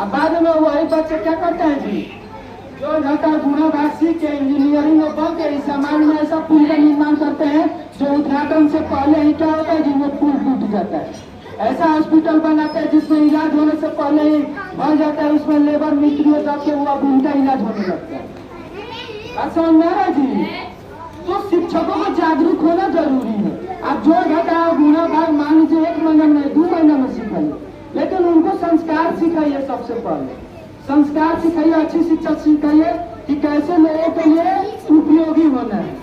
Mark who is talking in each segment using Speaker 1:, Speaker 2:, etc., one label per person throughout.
Speaker 1: अब बाद में वही बच्चे क्या करते हैं जी, जो घटा गुना भाग सीख के इंजीनियरिंग में बन के इस समाज में ऐसा पुल का निर्माण करते हैं जो उद्घाटन से पहले ही क्या होता है जी, वो पुल टूट जाता है। ऐसा हॉस्पिटल बनाते हैं जिसमें इलाज होने से पहले ही बन जाता है, उसमें लेबर मिस्त्री जाके वो अब उनका इलाज होने लगता है। समझ में आ रहा है जी? तो शिक्षकों को जागरूक होना जरूरी है। आप जोड़ घटाओ गुना भाग मान लीजिए 1 महीना में 2 महीना में सिखाइए, लेकिन उनको संस्कार सिखाइए। सबसे पहले संस्कार सिखाइए, अच्छी शिक्षा सिखाइए कि कैसे लोगों के लिए उपयोगी होना है।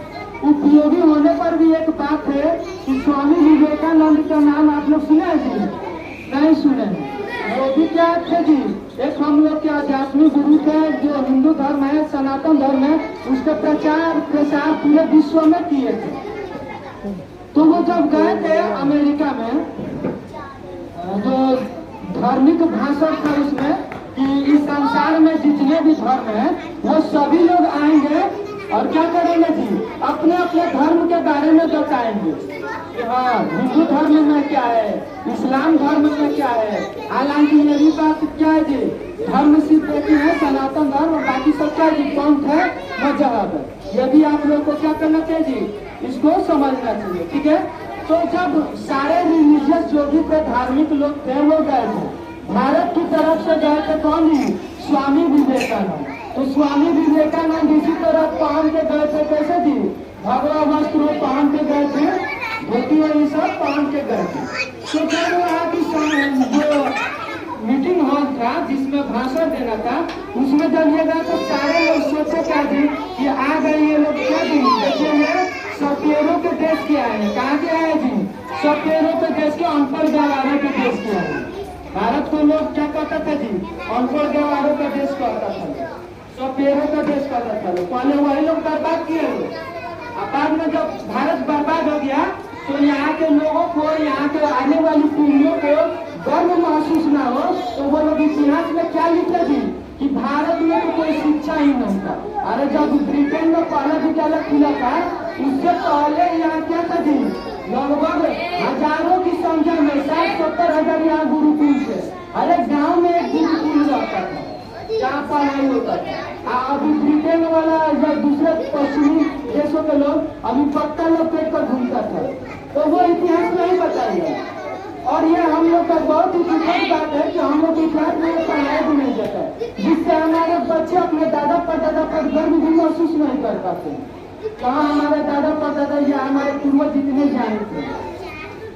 Speaker 1: उपयोगी होने पर भी एक बात है कि स्वामी विवेकानंद का नाम आप लोग सुने हैं जी? नहीं सुने हैं? वो भी क्या थे जी, एक हम लोग के आध्यात्मिक गुरु थे जो हिंदू धर्म है, सनातन धर्म है, उसके प्रचार प्रसार पूरे विश्व में किए थे। तो वो जब गए थे अमेरिका में, जो धार्मिक भाषण था उसमें कि इस संसार में जितने भी धर्म है वो सभी लोग आएंगे और क्या करेंगे जी, अपने अपने धर्म के बारे में बताएंगे कि हाँ हिंदू धर्म में क्या है, इस्लाम धर्म में क्या है। हालांकि ये भी बात क्या है जी, धर्म सिर्फ एक ही है सनातन धर्म, और बाकी सब क्या जी पंथ है, मजहब है। ये भी आप लोग को क्या करना चाहिए जी, इसको समझना चाहिए। ठीक है, तो जब सारे रिलीजियस जो भी थे धार्मिक लोग थे वो गए थे, भारत की तरफ से गए थे कौन जी, स्वामी विवेकानंद। तो स्वामी विवेकानंद इसी तरह पहन के गए थे, कैसे जी, भगवा वस्त्र पहन के गए थे, धोती और ये सब पहन के गए थे। तो जब वहाँ की जो मीटिंग हॉल था जिसमें भाषण देना था, उसमें जब ये गए तो सारे लोग सोचे क्या जी कि आ गए ये लोग क्या जी, देखिए ये सपेरों के देश के आए हैं। कहाँ के आए जी, सपेरों के देश के, अनपढ़ गंवारों के देश के आए। भारत को लोग क्या कहता था जी, अनपढ़ गंवारों का देश कहता था, सपेरों का देश कहता था। पहले वही लोग बर्बाद किए लोग, अब बाद में जब भारत बर्बाद हो गया तो यहाँ के लोगों को, यहाँ के आने वाली पीढ़ियों को गर्व महसूस ना हो, तो वो लोग इतिहास में क्या लिखते थे कि भारत में तो कोई शिक्षा ही नहीं था। अरे जब ब्रिटेन में पहला विद्यालय खुला था उससे पहले यहाँ क्या था जी, लगभग हजारों की संख्या में 60-70 हजार यहाँ गुरुकुल थे। अरे गांव में एक गुरुकुल रहता था जहाँ पढ़ाई होता था। अभी ब्रिटेन वाला या दूसरे पश्चिमी देशों के लोग अभी पत्ता लपेट कर घूमता था, तो वो इतिहास नहीं बताएगा। और ये हम लोग का बहुत ही दुखद बात है कि हम लोग इतिहास में पढ़ाई भी नहीं देता है, जिससे हमारे बच्चे अपने दादा परदादा पर गर्व भी महसूस नहीं कर पाते। कहाँ हमारे दादा परदादा या हमारे पूर्वज जितने जाने थे,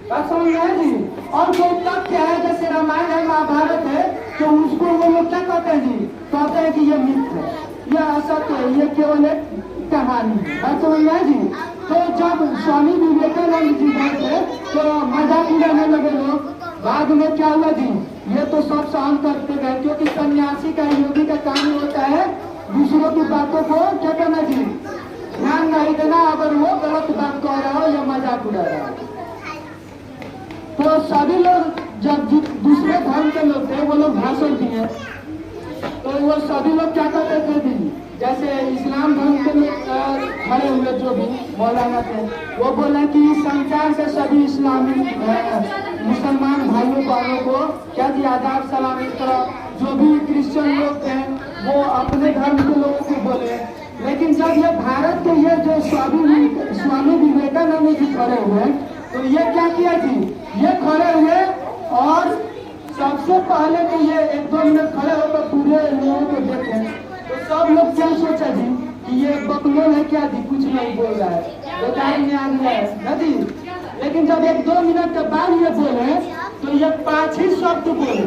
Speaker 1: बात समझ में है जी। और कोई तथ्य है जैसे रामायण है, महाभारत है, तो उसको वो लोग क्या कहते हैं जी, कहते हैं कि ये मिथ है, ये असत्य है, ये केवल एक कहानी है। बात समझ में है जी। तो जब स्वामी विवेकानंद जी गए थे तो मजाक उड़ाने लगे लोग। बाद में क्या हुआ जी, ये तो सब सहन करते गए, क्योंकि सन्यासी का, योगी का काम होता है दूसरों की बातों को क्या करना जी, ध्यान नहीं देना। अगर वो गलत बात कह रहा हो या मजाक उड़ा रहा हो, तो सभी लोग जब दूसरे धर्म के लोग थे वो लोग भाषण दिए, तो वो सभी लोग क्या करते थे जी, जैसे इस्लाम धर्म के लोग खड़े हुए जो भी मौलाना थे, वो बोला कि संसार से सभी इस्लामी मुसलमान भाइयों बहनों को क्या जी आदाब सलाम। इस तरह जो भी क्रिश्चियन लोग थे वो अपने धर्म के लोगों को बोले। लेकिन जब ये भारत के ये जो स्वामी विवेकानंद जी खड़े हुए, तो ये क्या किया जी, ये खड़े हुए और सबसे पहले तो ये 1-2 मिनट खड़े होकर पूरे लोगों को देखे, तो सब लोग क्या सोचा जी कि ये बकलोल है क्या जी, कुछ नहीं बोल रहा है, बेकार में आ गया है ना जी। लेकिन जब 1-2 मिनट के बाद ये बोले तो ये 5 ही शब्द बोले।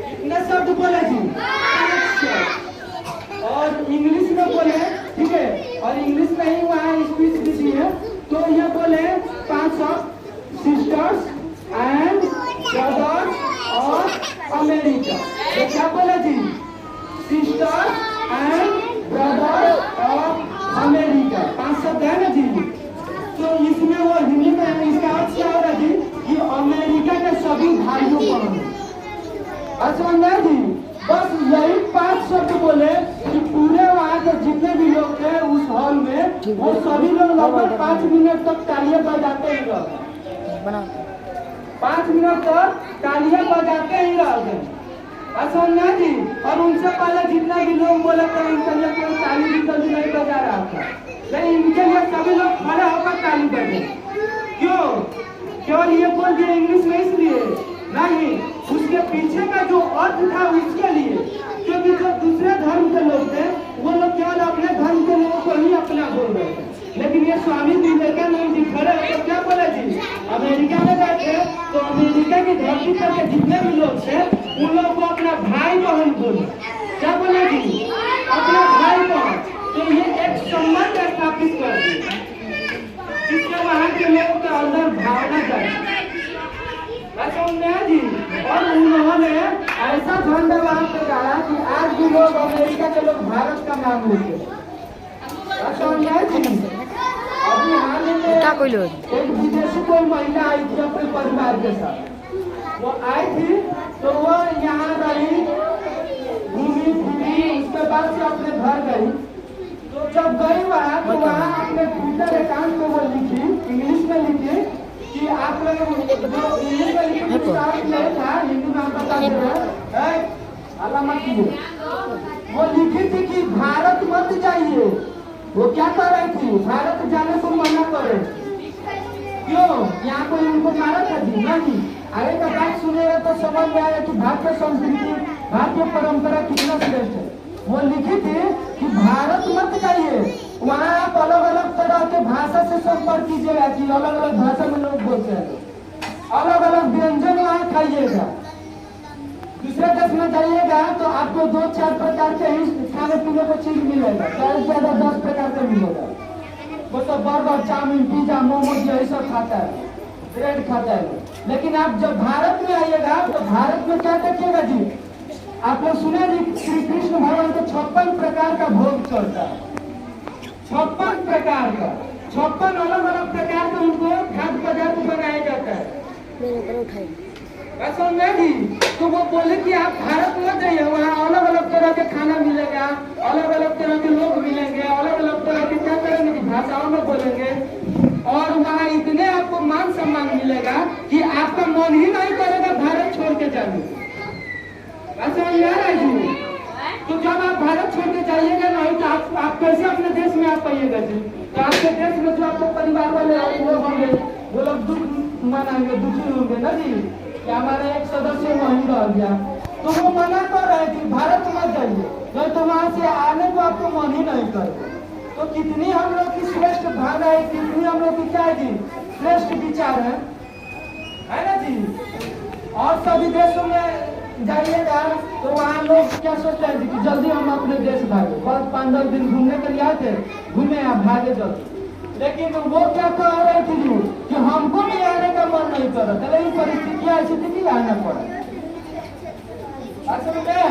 Speaker 1: कितने शब्द बोले जी, 5 शब्द। और इंग्लिश में बोले, ठीक है, और इंग्लिश में ही वहाँ स्पीच दी है, तो ये बोले 5 शब्द, sisters and brothers of America. तो क्या बोले जी, sisters and brothers of America, 5 शब्द है ना जी। तो इसमें वो हिंदी में इसका अर्थ क्या हो रहा है जी, कि अमेरिका के सभी भाइयों बहनों। अच्छा जी, बस यही 5 शब्द बोले कि पूरे वहाँ के जितने भी लोग थे उस हॉल में, वो सभी लोग लगभग 5 मिनट तक तालियां बजाते ही रह गए। 5 मिनट तक तालियां बजाते ही रह गए। असोन्या जी, और उनसे पहले जितना भी लोग बोले थे इनके लिए कोई ताली भी कभी नहीं बजा रहा था, लेकिन इनके लिए सभी लोग खड़े होकर ताली बजे। क्यों? केवल ये बोल दिए इंग्लिश में इसलिए नहीं, उसके पीछे का जो अर्थ था उसके लिए, क्योंकि जो दूसरे धर्म के लोग थे वो लोग केवल अपने धर्म के लोगों को ही अपना बोल रहे थे, लेकिन ये स्वामी विवेकानंद जी खड़े होकर क्या बोले जी, अमेरिका में गए थे तो अमेरिका की धरती पर के जितने भी लोग थे उन लोगों को अपना भाई बहन बोले। क्या बोले जी? अपना भाई बहन। तो ये एक संबंध स्थापित कर दिया जिसके वहां के लोगों के अंदर भावना जाए जी। और उन्होंने ऐसा झंडा वहां पे गाड़ा कि आज भी लोग अमेरिका के लोग भारत का नाम लेते हैं। अभी हाल ही में एक विदेशी कोई महिला आई थी अपने परिवार के साथ, वो आई थी तो वो यहाँ रही, घूमी फिरी, उसके बाद से अपने घर गई। तो जब गई वहाँ तो वहाँ अपने ट्विटर अकाउंट पे वो लिखी, इंग्लिश में लिखी कि आप लोग जो इंग्लिश में लिखी था, हिंदी में बता दे रहे हैं, वो लिखी थी कि भारत मत जाइए। वो क्या कर रही थी? भारत जाने को मना करे। क्यों? यहाँ कोई उनको मारा था जी? नहीं। आगे का बात सुनेगा तो समझ में आएगा कि भारतीय संस्कृति, भारतीय परंपरा कितना श्रेष्ठ है। वो लिखी थी कि भारत मत जाइए, वहाँ आप अलग अलग तरह के भाषा से संपर्क कीजिएगा कि अलग अलग भाषा में लोग बोलते हैं, अलग अलग व्यंजन वहाँ खाइएगा। दूसरे देश में जाइएगा तो आपको 2-4 प्रकार के ही खाने पीने को चीज मिलेगा, ज्यादा से ज्यादा 10 प्रकार का मिलेगा। वो सब बर्गर, चाउमीन, पिज्जा, मोमोज यही सब खाता है, ब्रेड खाता है। लेकिन आप जब भारत में आइएगा तो भारत में क्या देखिएगा जी? आप लोग सुने जी, श्री कृष्ण भगवान को 56 प्रकार का भोग चलता है। 56 प्रकार का, 56 अलग अलग प्रकार के उनको खाद्य पदार्थ बनाया जाता है। जी, तो वो बोले कि आप भारत में जाइए, वहाँ अलग अलग तरह के खाना मिलेगा, अलग अलग तरह के लोग मिलेंगे, अलग अलग तरह की क्या करेंगे कि भाषाओं में बोलेंगे, और वहाँ इतने आपको मान सम्मान मिलेगा कि आपका मन ही नहीं करेगा भारत छोड़ के जाने। ऐसा यार है जी। तो जब आप भारत छोड़ के जाइएगा नहीं तो आप कैसे अपने देश में आ पाइएगा जी? तो आपके देश में जो आपके परिवार वाले लोग होंगे वो लोग दुख मनाएंगे, दुखी होंगे ना जी कि हमारा एक सदस्य वहीं रह गया। तो वो मना कर रहे थे भारत मत जाइए, नहीं तो वहां से आने को आपको मन ही नहीं करे। तो कितनी हम लोग की श्रेष्ठ भावना है, कितनी हम लोग की क्या है जी श्रेष्ठ विचार है ना जी। और सभी देशों में जाइएगा तो वहाँ लोग क्या सोचते हैं कि जल्दी हम अपने देश भागे, बस 5-10 दिन घूमने के लिए आए थे, घूमे आप भागे जल्दी। लेकिन वो क्या कह रहे थे कि हमको भी आने का मन नहीं कर रहा था, लेकिन परिस्थितियां ऐसी थी कि आना पड़ा। असल में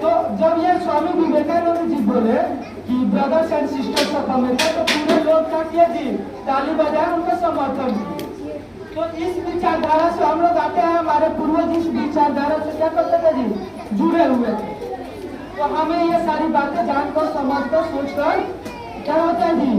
Speaker 1: तो जब ये स्वामी विवेकानंद जी बोले कि brothers and sisters of America, तो पूरे लोग क्या किए जी? ताली बजाए, उनका समर्थन किए। तो इस विचारधारा से हम लोग आते हैं, हमारे पूर्वज इस विचारधारा से क्या करते थे जी? जुड़े हुए थे। तो हमें ये सारी बातें जानकर, समझकर, सोचकर क्या होता है जी?